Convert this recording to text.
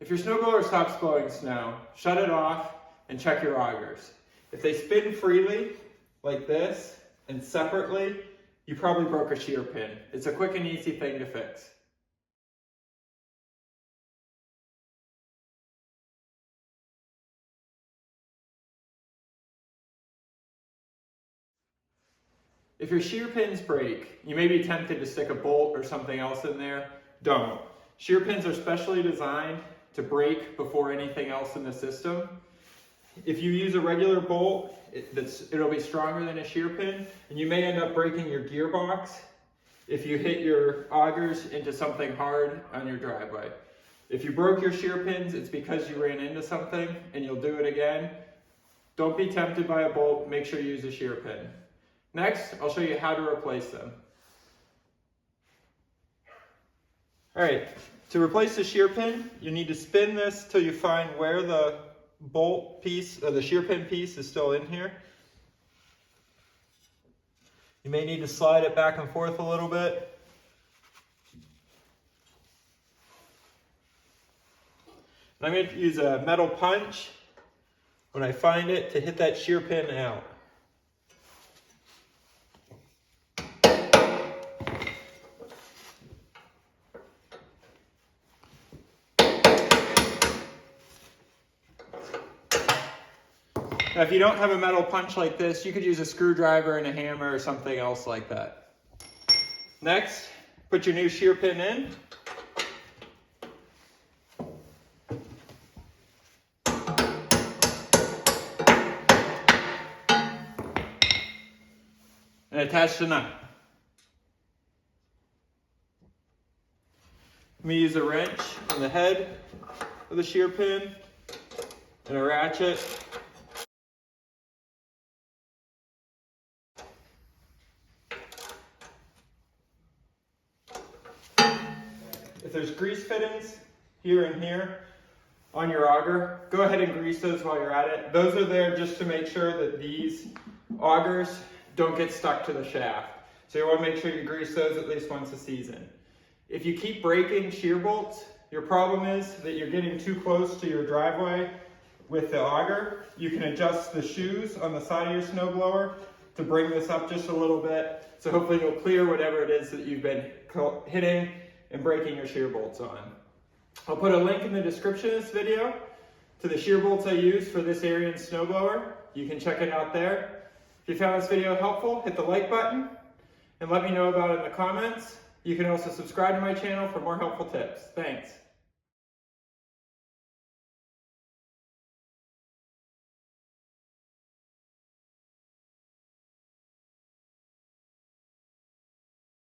If your snowblower stops blowing snow, shut it off and check your augers. If they spin freely, like this, and separately, you probably broke a shear pin. It's a quick and easy thing to fix. If your shear pins break, you may be tempted to stick a bolt or something else in there. Don't. Shear pins are specially designed to break before anything else in the system. If you use a regular bolt, it'll be stronger than a shear pin, and you may end up breaking your gearbox if you hit your augers into something hard on your driveway. If you broke your shear pins, it's because you ran into something and you'll do it again. Don't be tempted by a bolt, make sure you use a shear pin. Next, I'll show you how to replace them. All right, to replace the shear pin, you need to spin this till you find where the bolt piece, or the shear pin piece, is still in here. You may need to slide it back and forth a little bit. And I'm going to use a metal punch when I find it to hit that shear pin out. Now, if you don't have a metal punch like this, you could use a screwdriver and a hammer or something else like that. Next, put your new shear pin in. And attach the nut. I'm going to use a wrench on the head of the shear pin and a ratchet. If there's grease fittings here and here on your auger, go ahead and grease those while you're at it. Those are there just to make sure that these augers don't get stuck to the shaft. So you want to make sure you grease those at least once a season. If you keep breaking shear bolts, your problem is that you're getting too close to your driveway with the auger. You can adjust the shoes on the side of your snowblower to bring this up just a little bit. So hopefully you'll clear whatever it is that you've been hitting and breaking your shear bolts on. I'll put a link in the description of this video to the shear bolts I use for this Ariens snowblower. You can check it out there. If you found this video helpful, hit the like button and let me know about it in the comments. You can also subscribe to my channel for more helpful tips. Thanks.